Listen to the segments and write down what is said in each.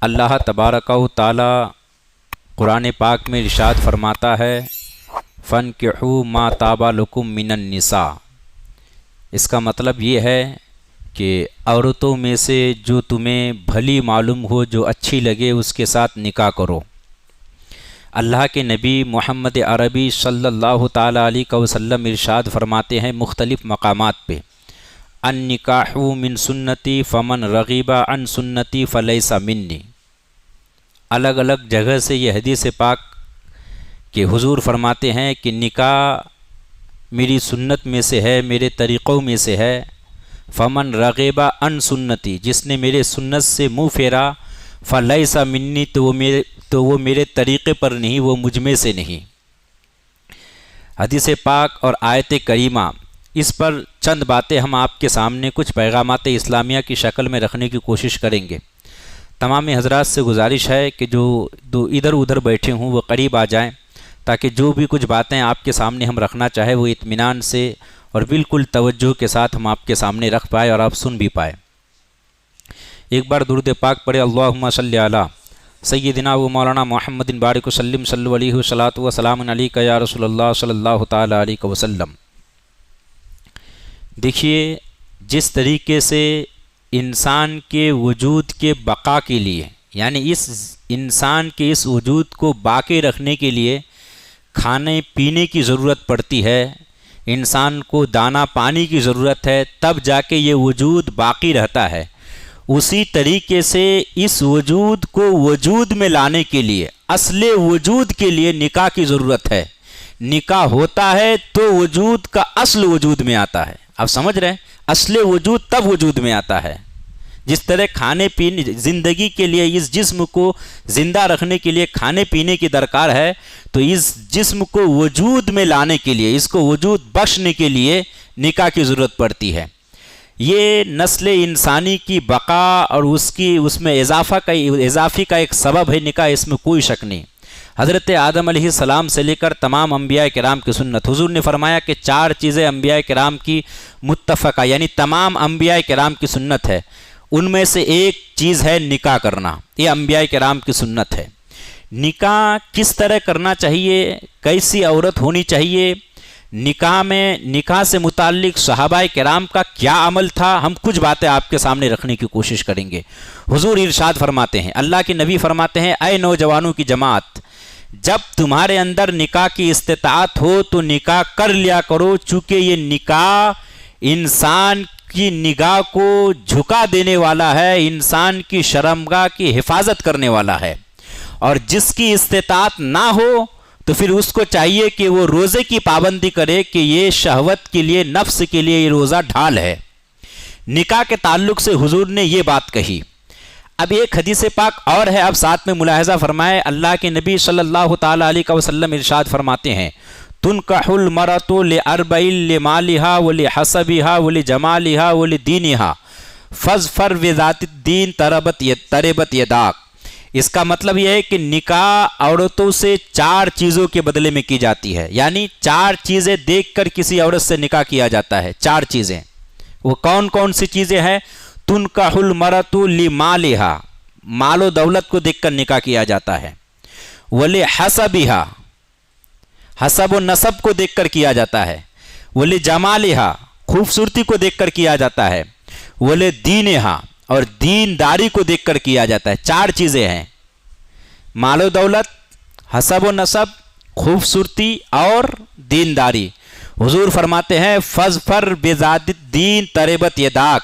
अल्लाह तबारक व तआला कुरान पाक में इरशाद फरमाता है फ़नकिहू मा ताबा लकुम मिनन निसा। इसका मतलब ये है कि औरतों में से जो तुम्हें भली मालूम हो, जो अच्छी लगे, उसके साथ निकाह करो। अल्लाह के नबी मोहम्मद अरबी सल्लल्लाहु ताला अलैहि वसल्लम इरशाद फरमाते हैं मुख्तलिफ़ मकामात पे, अन निकाहु मिन सुन्नती फ़मन रग़िबा अन सुन्नती फ़लैसा मिन्नी। अलग अलग जगह से ये हदीस पाक के हुजूर फरमाते हैं कि निकाह मेरी सुन्नत में से है, मेरे तरीक़ों में से है। फ़मन रग़िबा अन सुन्नती, जिसने मेरे सुन्नत से मुँह फेरा, फ़लैसा मिन्नी, तो वो मेरे तरीक़े पर नहीं, वो मुझ में से नहीं। हदीस पाक और आयत करीमा, इस पर चंद बातें हम आपके सामने कुछ पैगामात इस्लामिया की शक्ल में रखने की कोशिश करेंगे। तमाम हज़रात से गुजारिश है कि जो इधर उधर बैठे हों वो करीब आ जाएं, ताकि जो भी कुछ बातें आपके सामने हम रखना चाहे वो इत्मीनान से और बिल्कुल तवज्जो के साथ हम आपके सामने रख पाए और आप सुन भी पाए। एक बार दुरूद पाक पढ़े, अल्लाहुम्मा सल्ली अला सय्यदिना व मौलाना मुहम्मदिन बारिक वसल्लम सल्लल्लाहु अलैहि वसल्लतु व सलामुन अलैका या रसूलल्लाह सल्लल्लाहु ताला अलैहि वसल्लम। देखिए, जिस तरीके से इंसान के वजूद के बका के लिए, यानी इस इंसान के इस वजूद को बाकी रखने के लिए खाने पीने की ज़रूरत पड़ती है, इंसान को दाना पानी की ज़रूरत है, तब जाके ये वजूद बाकी रहता है। उसी तरीके से इस वजूद को वजूद में लाने के लिए, असले वजूद के लिए निकाह की ज़रूरत है। निकाह होता है तो वजूद का असल वजूद में आता है। आप समझ रहे हैं, असले वजूद तब वजूद में आता है। जिस तरह खाने पीने, ज़िंदगी के लिए, इस जिस्म को ज़िंदा रखने के लिए खाने पीने की दरकार है, तो इस जिस्म को वजूद में लाने के लिए, इसको वजूद बख्शने के लिए निकाह की ज़रूरत पड़ती है। ये नस्ल इंसानी की बका और उसमें इजाफ़ी का एक सबब है निकाह, इसमें कोई शक नहीं। हज़रत आदम अलैहिस्सलाम से लेकर तमाम अंबिया किराम की सुन्नत, हुजूर ने फरमाया कि 4 चीज़ें अंबिया किराम की मुत्तफ़क़ा, यानी तमाम अंबिया किराम की सुन्नत है। उनमें से एक चीज़ है निकाह करना, ये अंबिया किराम की सुन्नत है। निकाह किस तरह करना चाहिए, कैसी औरत होनी चाहिए, निकाह से मुताल्लिक़ सहाबाए किराम का क्या अमल था, हम कुछ बातें आपके सामने रखने की कोशिश करेंगे। हुजूर इरशाद फरमाते हैं, अल्लाह के नबी फरमाते हैं, ऐ नौजवानों की जमात, जब तुम्हारे अंदर निकाह की इस्तिताअत हो तो निकाह कर लिया करो, चूँकि ये निकाह इंसान की निगाह को झुका देने वाला है, इंसान की शर्मगाह की हिफाजत करने वाला है। और जिसकी इस्तिताअत ना हो तो फिर उसको चाहिए कि वो रोज़े की पाबंदी करे कि ये शहवत के लिए, नफ्स के लिए ये रोज़ा ढाल है। निकाह के ताल्लुक से हुजूर ने ये बात कही। अब एक हदीस पाक और है, अब साथ में मुलाहजा फरमाए, अल्लाह के नबी सल्लल्लाहु ताला अलैहि वसल्लम इरशाद फरमाते हैं, तुनकाहुल मरतु लिअरबईन लिमालिहा व लिहसबिहा व लिजमालिहा व लिदीनिहा फज़फर विज़ातिद्दीन तरबत यदाक। इसका मतलब यह है कि निकाह औरतों से 4 चीज़ों के बदले में की जाती है, यानी 4 चीज़ें देखकर किसी औरत से निकाह किया जाता है। 4 चीज़ें, वो कौन कौन सी चीज़ें हैं? तुनकाहुल मरतु लिमालिहा, मालो दौलत को देखकर निकाह किया जाता है। वले हसबिहा, हसब व नसब को देखकर किया जाता है। वले जमालिहा, खूबसूरती को देखकर किया जाता है। वले दीनिहा, और दीनदारी को देखकर किया जाता है। 4 चीज़ें हैं, मालो दौलत, हसब व नसब, खूबसूरती और दीनदारी। हुजूर फरमाते हैं, फज़फर बिज़ातिद्दीन तरबत यदाक,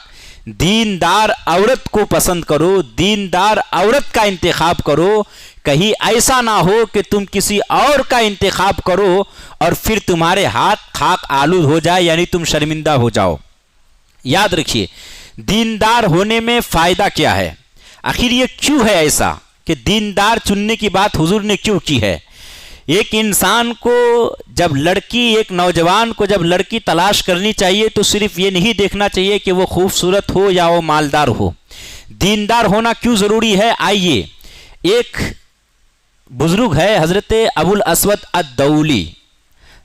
दीनदार औरत को पसंद करो, दीनदार औरत का इंतखाब करो। कहीं ऐसा ना हो कि तुम किसी और का इंतखाब करो और फिर तुम्हारे हाथ खाक आलूद हो जाए, यानी तुम शर्मिंदा हो जाओ। याद रखिए, दीनदार होने में फ़ायदा क्या है, आखिर ये क्यों है ऐसा कि दीनदार चुनने की बात हुजूर ने क्यों की है। एक इंसान को जब एक नौजवान को जब लड़की तलाश करनी चाहिए तो सिर्फ ये नहीं देखना चाहिए कि वो खूबसूरत हो या वो मालदार हो। दीनदार होना क्यों ज़रूरी है? आइए, एक बुज़ुर्ग है हज़रत अबुल अस्वद अद-दौली,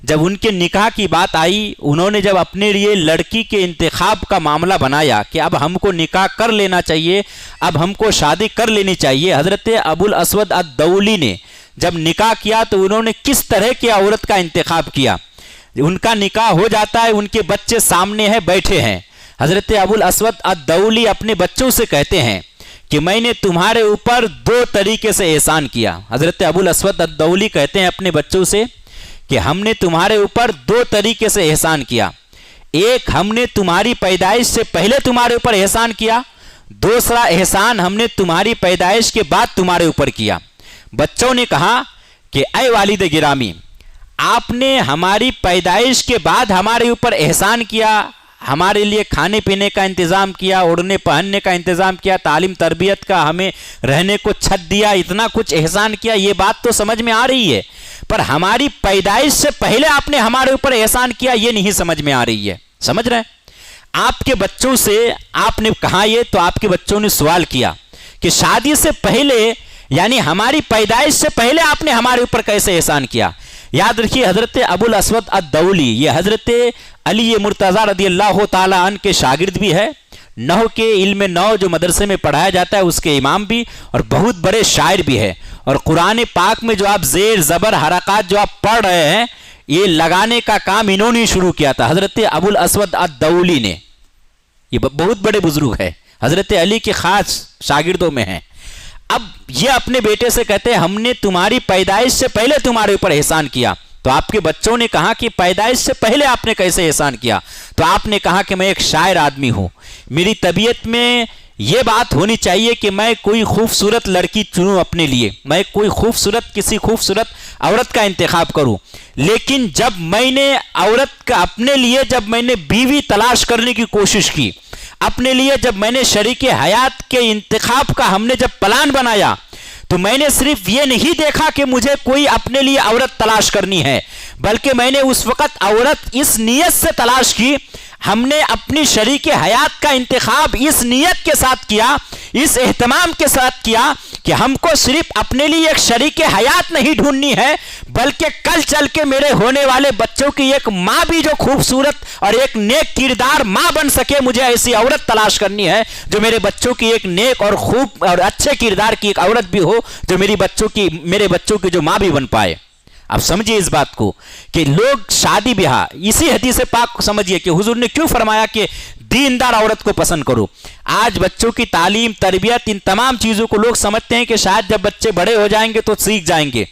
जब उनके निकाह की बात आई, उन्होंने जब अपने लिए लड़की के इंतखाब का मामला बनाया कि अब हमको निकाह कर लेना चाहिए, अब हमको शादी कर लेनी चाहिए, हज़रत अबुल अस्वद अद-दौली ने जब निकाह किया तो उन्होंने किस तरह की औरत का इंतखाब किया। उनका निकाह हो जाता है, उनके बच्चे सामने हैं, बैठे हैं। हज़रत अबुल अस्वद अद-दौली अपने बच्चों से कहते हैं कि मैंने तुम्हारे ऊपर 2 तरीके से एहसान किया। हज़रत अबुल अस्वद अद-दौली कहते हैं अपने बच्चों से कि हमने तुम्हारे ऊपर 2 तरीके से एहसान किया। एक, हमने तुम्हारी पैदाइश से पहले तुम्हारे ऊपर एहसान किया, दूसरा एहसान हमने तुम्हारी पैदाइश के बाद तुम्हारे ऊपर किया। बच्चों ने कहा कि ऐ वालिद गिरामी, आपने हमारी पैदाइश के बाद हमारे ऊपर एहसान किया, हमारे लिए खाने पीने का इंतज़ाम किया, ओढ़ने पहनने का इंतज़ाम किया, तालीम तरबियत का, हमें रहने को छत दिया, इतना कुछ एहसान किया, ये बात तो समझ में आ रही है। पर हमारी पैदाइश से पहले आपने हमारे ऊपर एहसान किया, ये नहीं समझ में आ रही है। समझ रहे हैं? आपके बच्चों से आपने कहा ये, तो आपके बच्चों ने सवाल किया कि शादी से पहले, यानी हमारी पैदाइश से पहले आपने हमारे ऊपर कैसे एहसान किया। याद रखिए, हज़रत अबुल अस्वद अद-दौली ये हज़रत अली मुर्तज़ा रज़ियल्लाहु ताला अन्हु के शागिर्द भी है, नहव के इल्म नौ जो मदरसे में पढ़ाया जाता है उसके इमाम भी, और बहुत बड़े शायर भी है। और कुरान पाक में जो आप ज़ेर ज़बर हरकत जो आप पढ़ रहे हैं, ये लगाने का काम इन्होंने शुरू किया था, हज़रत अबुल अस्वद अद-दौली ने। ये बहुत बड़े बुजुर्ग है, हज़रत अली के खास शागिर्दों में हैं। अब ये अपने बेटे से कहते हैं हमने तुम्हारी पैदाइश से पहले तुम्हारे ऊपर एहसान किया। तो आपके बच्चों ने कहा कि पैदाइश से पहले आपने कैसे एहसान किया। तो आपने कहा कि मैं एक शायर आदमी हूं, मेरी तबीयत में ये बात होनी चाहिए कि मैं कोई खूबसूरत लड़की चुनूं अपने लिए, मैं कोई किसी खूबसूरत औरत का इंतखाब करूं। लेकिन जब मैंने औरत का अपने लिए जब मैंने बीवी तलाश करने की कोशिश की, अपने लिए जब मैंने शरीके हयात के इंतखाब का हमने जब प्लान बनाया, तो मैंने सिर्फ ये नहीं देखा कि मुझे कोई अपने लिए औरत तलाश करनी है, बल्कि मैंने उस वक्त औरत इस नीयत से तलाश की, हमने अपनी शरीके हयात का इंतखाब इस नीयत के साथ किया, इस एहतमाम के साथ किया कि हमको सिर्फ अपने लिए एक शरीके हयात नहीं ढूंढनी है, बल्कि कल चल के मेरे होने वाले बच्चों की एक माँ भी जो खूबसूरत और एक नेक किरदार माँ बन सके, मुझे ऐसी औरत तलाश करनी है जो मेरे बच्चों की एक नेक और खूब और अच्छे किरदार की एक औरत भी हो, जो मेरे बच्चों की जो माँ भी बन पाए। अब समझिए इस बात को कि लोग शादी ब्याह, इसी हदीस पाक को समझिए कि हुजूर ने क्यों फरमाया कि दीनदार औरत को पसंद करो। आज बच्चों की तालीम तरबियत इन तमाम चीज़ों को लोग समझते हैं कि शायद जब बच्चे बड़े हो जाएंगे तो सीख जाएंगे।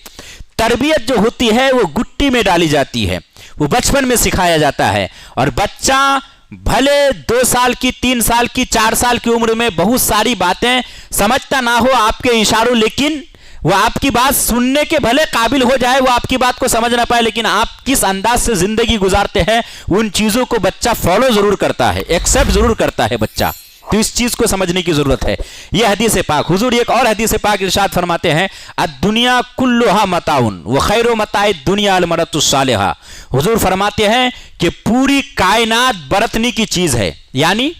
तरबियत जो होती है वो गुट्टी में डाली जाती है, वो बचपन में सिखाया जाता है। और बच्चा भले 2 साल की, 3 साल की, 4 साल की उम्र में बहुत सारी बातें समझता ना हो आपके इशारों, लेकिन वो आपकी बात सुनने के भले काबिल हो जाए, वो आपकी बात को समझ ना पाए, लेकिन आप किस अंदाज से जिंदगी गुजारते हैं उन चीजों को बच्चा फॉलो जरूर करता है, एक्सेप्ट जरूर करता है बच्चा। तो इस चीज को समझने की जरूरत है। यह हदीस पाक, हुजूर एक और हदीस पाक इरशाद फरमाते हैं, अद-दुनिया कुल्लुहा मताउन व खैरु मताए दुनिया अल मरतुस सालिहा। हुजूर फरमाते हैं कि पूरी कायनात बरतने की चीज है, यानी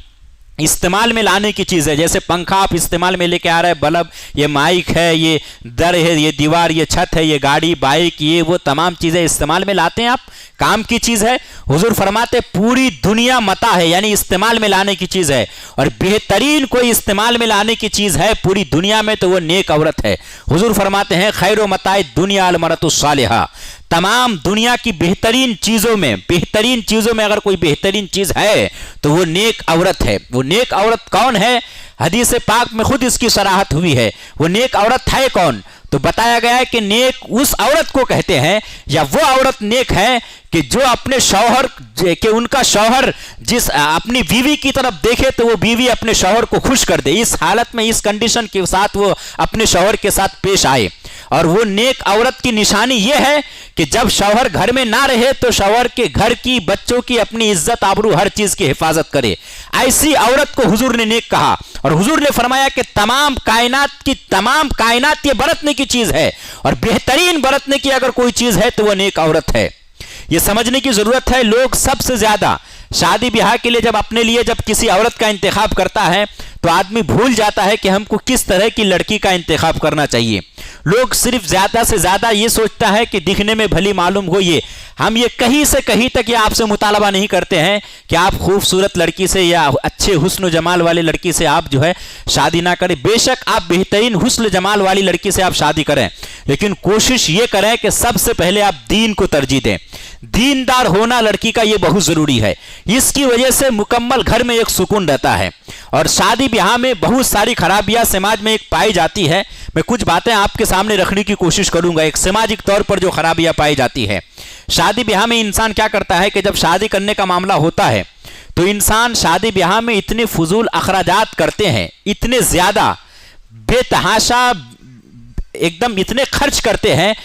इस्तेमाल में लाने की चीज़ है। जैसे पंखा आप इस्तेमाल में लेके आ रहे हैं, बल्ब, ये माइक है, ये दर है, ये दीवार, ये छत है, ये गाड़ी, बाइक, ये वो तमाम चीज़ें इस्तेमाल में लाते हैं आप, काम की चीज़ है। हुजूर फरमाते पूरी दुनिया मता है, यानी इस्तेमाल में लाने की चीज़ है, और बेहतरीन कोई इस्तेमाल में लाने की चीज़ है पूरी दुनिया में तो वो नेक औरत है। हुजूर फरमाते हैं खैरो मताए दुनिया अल मरतुस सालिहा, तमाम दुनिया की बेहतरीन चीज़ों में अगर कोई बेहतरीन चीज़ है तो वो नेक औरत है। वो नेक औरत कौन है? हदीस पाक में खुद इसकी सराहत हुई है। वो नेक औरत है कौन? तो बताया गया है कि नेक उस औरत को कहते हैं, या वो औरत नेक है कि जो अपने शौहर के उनका शौहर जिस अपनी बीवी की तरफ देखे तो वो बीवी अपने शौहर को खुश कर दे, इस हालत में, इस कंडीशन के साथ वो अपने शौहर के साथ पेश आए। और वो नेक औरत की निशानी ये है कि जब शौहर घर में ना रहे तो शौहर के घर की, बच्चों की, अपनी इज्जत आबरू हर चीज की हिफाजत करे। ऐसी औरत को हुजूर ने नेक कहा। और हुजूर ने फरमाया कि तमाम कायनात ये बरतने की चीज है, और बेहतरीन बरतने की अगर कोई चीज है तो वो नेक औरत है। ये समझने की जरूरत है। लोग सबसे ज्यादा शादी ब्याह के लिए जब किसी औरत का इंतखाब करता है तो आदमी भूल जाता है कि हमको किस तरह की लड़की का इंतखाब करना चाहिए। लोग सिर्फ ज्यादा से ज्यादा ये सोचता है कि दिखने में भली मालूम हो ये। हम ये कहीं से कहीं तक ये आपसे मुतालबा नहीं करते हैं कि आप खूबसूरत लड़की से या अच्छे हुस्न जमाल वाली लड़की से आप जो है शादी ना करें। बेशक आप बेहतरीन हुस्न जमाल वाली लड़की से आप शादी करें, लेकिन कोशिश ये करें कि सबसे पहले आप दीन को तरजीह दें। दीनदार होना लड़की का ये बहुत जरूरी है। इसकी वजह से मुकम्मल घर में एक सुकून रहता है। और शादी ब्याह में बहुत सारी खराबियां समाज में एक पाई जाती है। मैं कुछ बातें आपके सामने रखने की कोशिश करूंगा। एक सामाजिक तौर पर जो खराबियां पाई जाती है, शादी ब्याह में इंसान क्या करता है कि जब शादी करने का मामला होता है तो इंसान शादी ब्याह में इतने फजूल अखराजात करते हैं, इतने ज्यादा बेतहाशा एकदम इतने खर्च करते हैं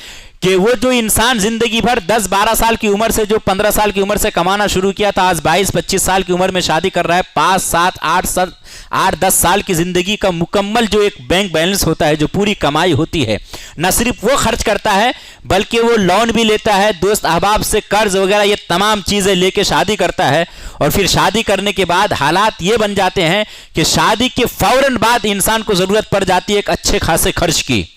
कि वो जो इंसान जिंदगी भर 10-12 साल की उम्र से, जो 15 साल की उम्र से कमाना शुरू किया था, आज 22-25 साल की उम्र में शादी कर रहा है। 5-7-8-10 साल की जिंदगी का मुकम्मल जो एक बैंक बैलेंस होता है, जो पूरी कमाई होती है, न सिर्फ वो खर्च करता है बल्कि वो लोन भी लेता है, दोस्त अहबाब से कर्ज वगैरह ये तमाम चीजें लेके शादी करता है। और फिर शादी करने के बाद हालात ये बन जाते हैं कि शादी के फौरन बाद इंसान को जरूरत पड़ जाती है एक अच्छे खासे खर्च की।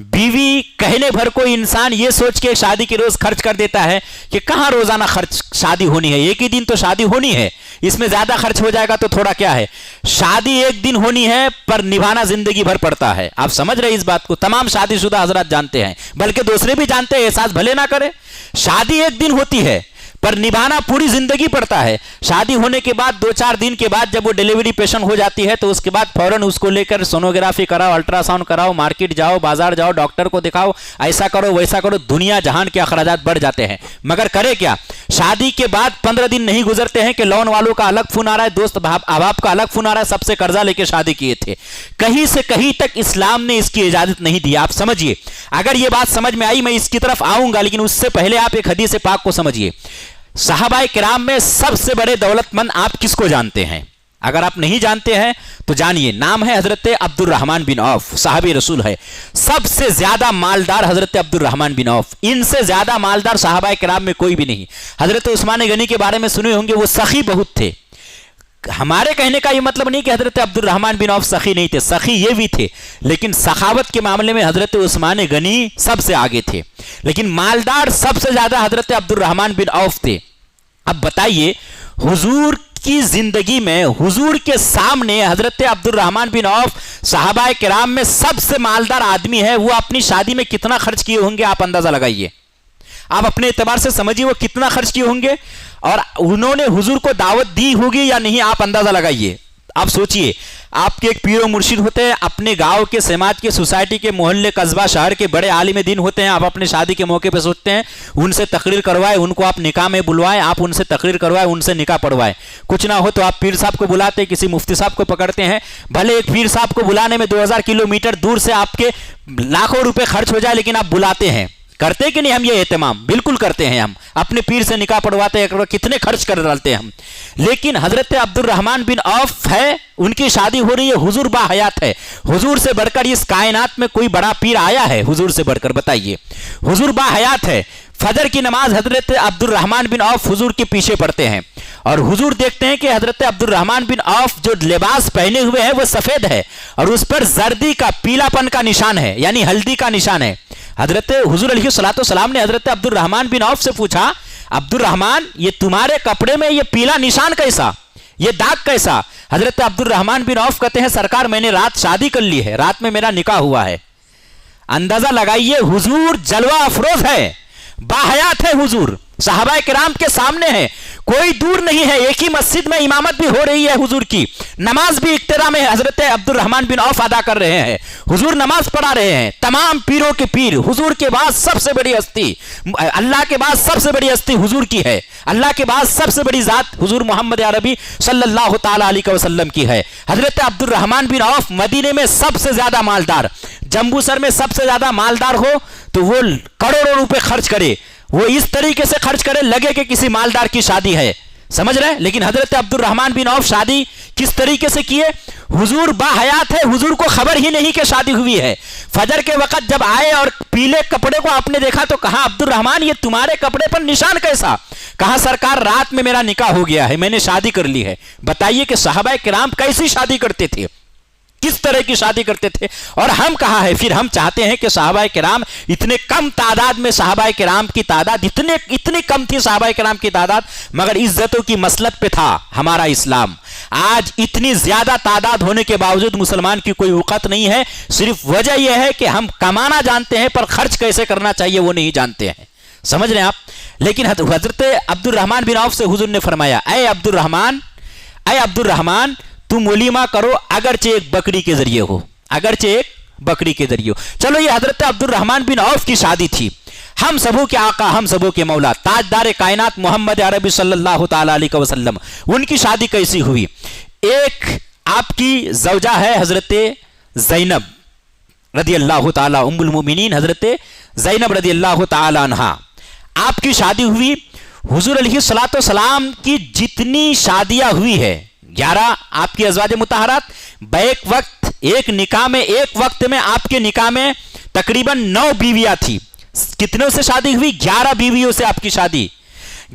बीवी कहने भर को इंसान ये सोच के शादी के रोज खर्च कर देता है कि कहां रोजाना खर्च, शादी होनी है, एक ही दिन तो शादी होनी है, इसमें ज्यादा खर्च हो जाएगा तो थोड़ा क्या है। शादी एक दिन होनी है पर निभाना जिंदगी भर पड़ता है। आप समझ रहे इस बात को? तमाम शादीशुदा हजरात जानते हैं, बल्कि दूसरे भी जानते हैं, एहसास भले ना करे। शादी एक दिन होती है पर निभाना पूरी जिंदगी पड़ता है। शादी होने के बाद 2-4 दिन के बाद जब वो डिलीवरी पेशेंट हो जाती है तो उसके बाद फौरन उसको लेकर सोनोग्राफी कराओ, अल्ट्रासाउंड कराओ, मार्केट जाओ, बाजार जाओ, डॉक्टर को दिखाओ, ऐसा करो वैसा करो, दुनिया जहान के अखराजात बढ़ जाते हैं। मगर करे क्या? शादी के बाद 15 दिन नहीं गुजरते हैं कि लोन वालों का अलग फोन आ रहा है, दोस्त अहबाब का अलग फोन आ रहा है, सबसे कर्जा लेके शादी किए थे। कहीं से कहीं तक इस्लाम ने इसकी इजाजत नहीं दी। आप समझिए, अगर यह बात समझ में आई मैं इसकी तरफ आऊंगा, लेकिन उससे पहले आप एक हदीस पाक को समझिए। सहाबाए किराम में सबसे बड़े दौलतमंद आप किसको जानते हैं? अगर आप नहीं जानते हैं तो जानिए, नाम है हजरत अब्दुर्रहमान बिन औफ, साहबी रसूल है। सबसे ज्यादा मालदार हजरत अब्दुर्रहमान बिन औफ, इनसे ज्यादा मालदार सहाबाए किराम में कोई भी नहीं। हजरत उस्मान गनी के बारे में सुने होंगे, वो सखी बहुत थे। हमारे कहने का ये मतलब नहीं कि हजरत अब्दुर्रहमान बिन औफ सखी नहीं थे, सखी ये भी थे, लेकिन सखावत के मामले में हजरत उस्मान गनी सबसे आगे थे। लेकिन मालदार सबसे ज्यादा हजरत अब्दुर्रहमान बिन औफ थे। अब बताइए, हुजूर की जिंदगी में, हुजूर के सामने हजरत अब्दुर्रहमान बिन औफ सहाबाए किराम में सबसे मालदार आदमी है, वो अपनी शादी में कितना खर्च किए होंगे आप अंदाजा लगाइए। आप अपने एतबार से समझिए वो कितना खर्च किए होंगे, और उन्होंने हुजूर को दावत दी होगी या नहीं, आप अंदाजा लगाइए। आप सोचिए, आपके एक पीरो मुर्शिद होते हैं, अपने गांव के, समाज के, सोसाइटी के, मोहल्ले, कस्बा, शहर के बड़े आलिम दीन होते हैं। आप अपने शादी के मौके पे सोचते हैं उनसे तकरीर करवाए, उनको आप निकाह में बुलवाएं, आप उनसे तकरीर करवाए, उनसे निकाह पढ़वाए। कुछ ना हो तो आप पीर साहब को बुलाते हैं, किसी मुफ्ती साहब को पकड़ते हैं। भले एक पीर साहब को बुलाने में 2000 किलोमीटर दूर से आपके लाखों रुपए खर्च हो जाए, लेकिन आप बुलाते हैं। करते कि नहीं हम ये एहतमाम? बिल्कुल करते हैं। हम अपने पीर से निकाह पढ़वाते हैं, कितने खर्च कर डालते हैं हम। लेकिन हजरत अब्दुर्रहमान बिन औफ है, उनकी शादी हो रही है, हुजूर बाहयात है। हुजूर से बढ़कर इस कायनात में कोई बड़ा पीर आया है? हुजूर से बढ़कर बताइए। हुजूर बाहयात है। फजर की नमाज हजरत अब्दुर्रहमान बिन औफ हुजूर के पीछे पढ़ते हैं, और हुजूर देखते हैं कि हजरत अब्दुर्रहमान बिन औफ जो लिबास पहने हुए हैं वो सफेद है, और उस पर जर्दी का, पीलापन का निशान है, यानी हल्दी का निशान है। हजरत हुजूर अलैहिस्सलाम ने हजरत अब्दुर्रहमान बिन औफ से पूछा, अब्दुर्रहमान ये तुम्हारे कपड़े में ये पीला निशान कैसा, ये दाग कैसा? हजरत अब्दुर्रहमान बिन औफ कहते हैं, सरकार मैंने रात शादी कर ली है, रात में मेरा निकाह हुआ है। अंदाजा लगाइए, हुजूर जलवा अफरोज है, बाहयात है, हुजूर सहाबाए किराम के सामने है, कोई दूर नहीं है, एक ही मस्जिद में इमामत भी हो रही है हुजूर की, नमाज भी इक्तिदा में हजरत अब्दुर्रहमान बिन औफ अदा कर रहे हैं, हुजूर नमाज पढ़ा रहे हैं। तमाम पीरों के पीर, हुजूर के बाद सबसे बड़ी हस्ती, अल्लाह के बाद सबसे बड़ी हस्ती हुजूर की है, अल्लाह के बाद सबसे बड़ी जात हुजूर मोहम्मद अरबी सल्लल्लाहु ताला अलैहि वसल्लम की है। हजरत अब्दुर्रहमान बिन औफ मदीने में सबसे ज्यादा मालदार, जम्बूसर में सबसे ज्यादा मालदार हो तो वो करोड़ों रुपए खर्च करे, वो इस तरीके से खर्च करे लगे कि किसी मालदार की शादी है। समझ रहे हैं? लेकिन हजरत अब्दुर्रहमान बिन औफ शादी किस तरीके से किए? हुजूर बाहयात है, हुजूर को खबर ही नहीं कि शादी हुई है। फजर के वक्त जब आए और पीले कपड़े को आपने देखा तो कहा, अब्दुर्रहमान ये तुम्हारे कपड़े पर निशान कैसा? कहा, सरकार रात में मेरा निकाह हो गया है, मैंने शादी कर ली है। बताइए कि सहाबाए किराम कैसी शादी करते थे, इस तरह की शादी करते थे। और हम कहाँ है फिर? हम चाहते हैं कि सहाबाए किराम, इतने कम तादाद में सहाबाए किराम की तादाद, इतनी कम थी सहाबाए किराम की तादाद, मगर इज्जतों की मसलक पे था हमारा इस्लाम। आज इतनी ज्यादा तादाद होने के बावजूद मुसलमान की कोई औकात नहीं है। सिर्फ वजह यह है कि हम कमाना जानते हैं पर खर्च कैसे करना चाहिए वो नहीं जानते हैं। समझ रहे हैं आप? लेकिन हजरत अब्दुर्रहमान बिन औफ से हुजूर ने फरमाया, ऐ अब्दुर्रहमान तुम वलीमा करो अगरचे एक बकरी के जरिए हो, अगरचे एक बकरी के जरिए हो। चलो ये हजरत अब्दुर्रहमान बिन औफ की शादी थी। हम सबों के आका, हम सबों के मौला, ताजदार कायनात मोहम्मद अरबी सल्लल्लाहु ताला अलैहि वसल्लम, उनकी शादी कैसी हुई? एक आपकी जौजा है हजरत ज़ैनब रदी अल्लाह ताला, उम्मुल मोमिनीन हजरत ज़ैनब रदी अल्लाह ताला अन्हा, आपकी शादी हुई। हुजूर अलैहिस्सलातु वस्सलाम की जितनी शादियां हुई है 11 आपकी अज़वाज मुतहरात, बैक वक्त एक निकाह में, एक वक्त में आपके निकाह में तकरीबन 9 बीवियां थी। कितनों से शादी हुई? 11 बीवियों से आपकी शादी।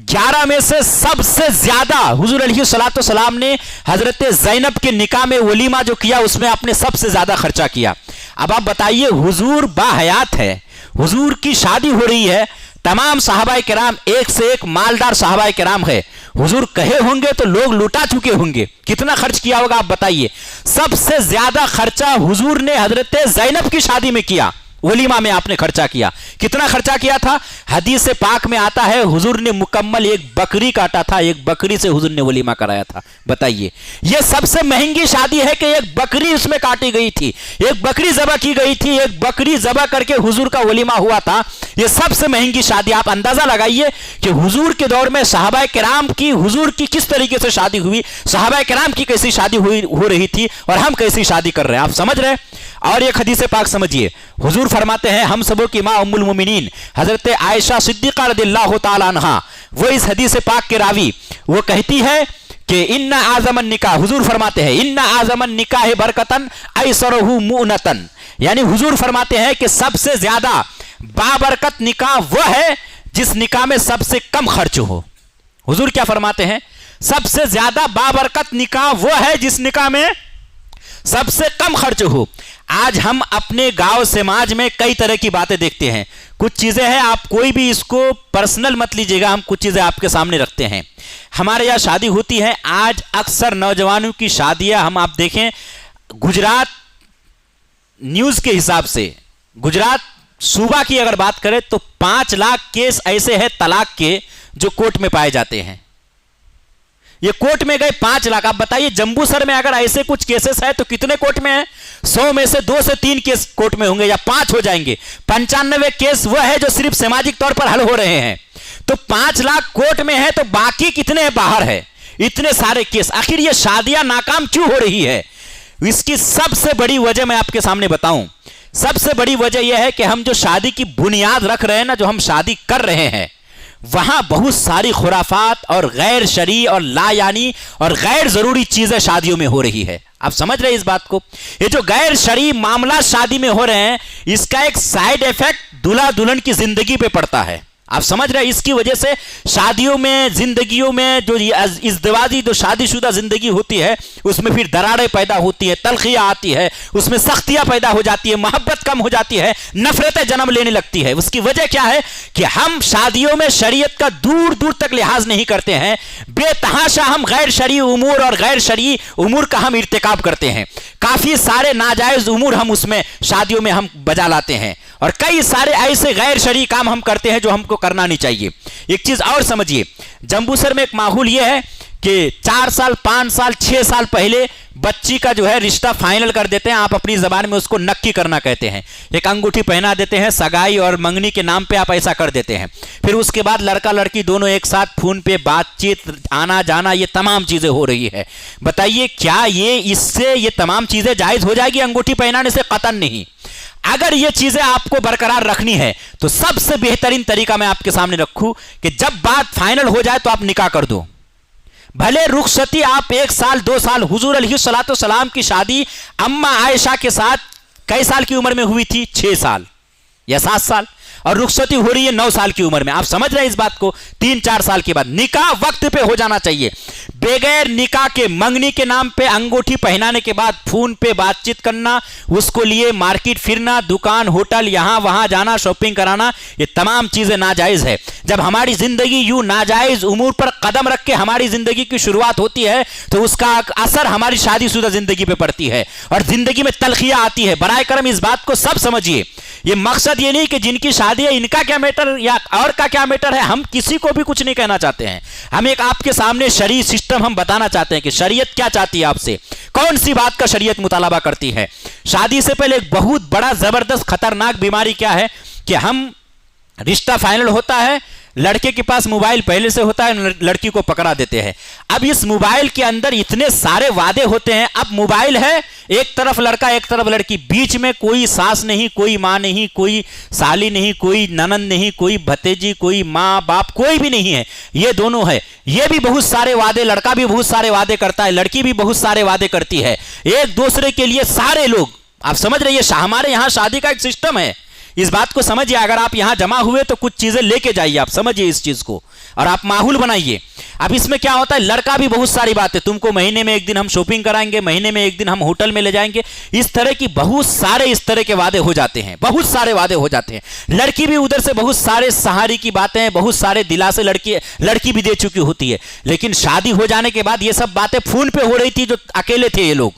11 में से सबसे ज्यादा हुजूर अलैहिस्सलातु वस्सलाम ने हजरत ज़ैनब के निकाह में वलीमा जो किया उसमें आपने सबसे ज्यादा खर्चा किया। अब आप बताइए, हुजूर बाहयात है, हुजूर की शादी हो रही है, तमाम सहाबाए किराम एक से एक मालदार सहाबाए किराम है, हुजूर कहे होंगे तो लोग लुटा चुके होंगे, कितना खर्च किया होगा आप बताइए। सबसे ज्यादा खर्चा हुजूर ने हजरत ज़ैनब की शादी में किया, वलीमा में आपने खर्चा किया। कितना खर्चा किया था? हदीस पाक में आता है हुजूर ने मुकम्मल एक बकरी काटा था, एक बकरी से हुजूर ने वलीमा कराया था। बताइए, यह सबसे महंगी शादी है कि एक बकरी उसमें काटी गई थी, एक बकरी ज़बह की गई थी, एक बकरी ज़बह करके हुजूर का वलीमा हुआ था। यह सबसे महंगी शादी। आप अंदाजा लगाइए कि हुजूर के दौर में सहाबाए किराम की, हुजूर की किस तरीके से शादी हुई, सहाबाए किराम की कैसी शादी हो रही थी और हम कैसी शादी कर रहे हैं। आप समझ रहे हैं? और एक हदीस पाक समझिए, हुजूर फरमाते हैं, हम सबों की मां उम्मुल मोमिनीन हजरत आयशा सिद्दीक़ा रज़ियल्लाहु ताला अन्हा, वो इस हदीस पाक के रावी, वो कहती है कि इन्ना आज़मन निकाह, हुजूर फरमाते हैं इन्ना आज़मन निकाह बरकतन ऐसरहु मुअनतन, यानी हुजूर फरमाते हैं कि सबसे ज्यादा बाबरकत निकाह वह है जिस निकाह में सबसे कम खर्च हो। हुजूर क्या फरमाते हैं? सबसे ज्यादा बाबरकत निकाह वह है जिस निकाह में सबसे कम खर्च हो। आज हम अपने गांव समाज में कई तरह की बातें देखते हैं। कुछ चीजें हैं, आप कोई भी इसको पर्सनल मत लीजिएगा, हम कुछ चीजें आपके सामने रखते हैं। हमारे यहाँ शादी होती है, आज अक्सर नौजवानों की शादियां हम आप देखें, गुजरात न्यूज के हिसाब से गुजरात सूबा की अगर बात करें तो 5 लाख केस ऐसे हैं तलाक के जो कोर्ट में पाए जाते हैं। ये कोर्ट में गए 5 लाख। आप बताइए जम्बूसर में अगर ऐसे कुछ केसेस है तो कितने कोर्ट में है? 100 में से 2 से 3 केस कोर्ट में होंगे या 5 हो जाएंगे। 95 केस वह है जो सिर्फ सामाजिक तौर पर हल हो रहे हैं। तो 5 लाख कोर्ट में है तो बाकी कितने बाहर है? इतने सारे केस। आखिर ये शादियां नाकाम क्यों हो रही है? इसकी सबसे बड़ी वजह मैं आपके सामने बताऊं। सबसे बड़ी वजह यह है कि हम जो शादी की बुनियाद रख रहे हैं ना, जो हम शादी कर रहे हैं, वहां बहुत सारी खुराफात और गैर शरई और लायानी और गैर जरूरी चीजें शादियों में हो रही है। आप समझ रहे हैं इस बात को? ये जो गैर शरई मामला शादी में हो रहे हैं, इसका एक साइड इफेक्ट दूल्हा दुल्हन की जिंदगी पे पड़ता है। आप समझ रहे हैं? इसकी वजह से शादियों में, जिंदगियों में जो इज़्दिवाजी जो शादीशुदा जिंदगी होती है उसमें फिर दरारें पैदा होती है, तलखियाँ आती है, उसमें सख्तियाँ पैदा हो जाती है, मोहब्बत कम हो जाती है, नफरतें जन्म लेने लगती है। उसकी वजह क्या है कि हम शादियों में शरीयत का दूर दूर तक लिहाज नहीं करते हैं। बेतहाशा हम गैर शरई उमूर और गैर शरई उमूर का हम इर्तिकाब करते हैं। काफ़ी सारे नाजायज़ उमूर हम उसमें शादियों में हम बजा लाते हैं और कई सारे ऐसे गैर शरई काम हम करते हैं जो हमको करना नहीं चाहिए। एक चीज और समझिए, जम्बूसर में एक माहौल यह है कि 4 साल 5 साल 6 साल पहले बच्ची का जो है रिश्ता फाइनल कर देते हैं। आप अपनी जबान में उसको नक्की करना कहते हैं। एक अंगूठी पहना देते हैं, सगाई और मंगनी के नाम पे आप ऐसा कर देते हैं। फिर उसके बाद लड़का लड़की दोनों एक साथ फोन पे बातचीत, आना जाना, ये तमाम चीजें हो रही है। बताइए क्या ये तमाम चीजें जायज हो जाएगी अंगूठी पहनाने से? कतई नहीं। अगर ये चीजें आपको बरकरार रखनी है तो सबसे बेहतरीन तरीका मैं आपके सामने रखूं कि जब बात फाइनल हो जाए तो आप निकाह कर दो। भले रुखसती आप 1 साल 2 साल, हुजूर अलैहिस्सलातु वस्सलाम की शादी अम्मा आयशा के साथ कई साल की उम्र में हुई थी? 6 साल या 7 साल। और रुखसती हो रही है 9 साल की उम्र में। आप समझ रहे हैं इस बात को? 3-4 साल के बाद निकाह वक्त पे हो जाना चाहिए। बगैर निकाह के मंगनी के नाम पे अंगूठी पहनाने के बाद फोन पे बातचीत करना, उसको लिए मार्केट फिरना, दुकान होटल यहां वहां जाना, शॉपिंग कराना, ये तमाम चीजें नाजायज है। जब हमारी जिंदगी यूं नाजायज उमूर पर कदम रख के हमारी जिंदगी की शुरुआत होती है तो उसका असर हमारी शादीशुदा जिंदगी पे पड़ती है और जिंदगी में तलखियां आती है। बराए करम इस बात को सब समझिए। ये मकसद ये नहीं कि जिनकी शादी है इनका क्या मैटर या और का क्या मैटर है, हम किसी को भी कुछ नहीं कहना चाहते हैं। हम एक आपके सामने शरीय सिस्टम हम बताना चाहते हैं कि शरीयत क्या चाहती है आपसे, कौन सी बात का शरीयत मुतालबा करती है। शादी से पहले एक बहुत बड़ा जबरदस्त खतरनाक बीमारी क्या है कि हम रिश्ता फाइनल होता है, लड़के के पास मोबाइल पहले से होता है, लड़की को पकड़ा देते हैं। अब इस मोबाइल के अंदर इतने सारे वादे होते हैं। अब मोबाइल है, एक तरफ लड़का एक तरफ लड़की, बीच में कोई सास नहीं, कोई माँ नहीं, कोई साली नहीं, कोई ननंद नहीं, कोई भतीजी, कोई माँ बाप, कोई भी नहीं है। ये दोनों है। ये भी बहुत सारे वादे, लड़का भी बहुत सारे वादे करता है, लड़की भी बहुत सारे वादे करती है एक दूसरे के लिए। सारे लोग, आप समझ रहे हैं, हमारे यहाँ शादी का एक सिस्टम है। इस बात को समझिए। अगर आप यहां जमा हुए तो कुछ चीजें लेके जाइए, आप समझिए इस चीज को और आप माहौल बनाइए। अब इसमें क्या होता है, लड़का भी बहुत सारी बातें, तुमको महीने में एक दिन हम शॉपिंग कराएंगे, महीने में एक दिन हम होटल में ले जाएंगे, इस तरह की बहुत सारे इस तरह के वादे हो जाते हैं, बहुत सारे वादे हो जाते हैं। लड़की भी उधर से बहुत सारे सहारे की बातें, बहुत सारे दिलासे लड़की भी दे चुकी होती है। लेकिन शादी हो जाने के बाद ये सब बातें फोन पे हो रही थी, जो अकेले थे ये लोग,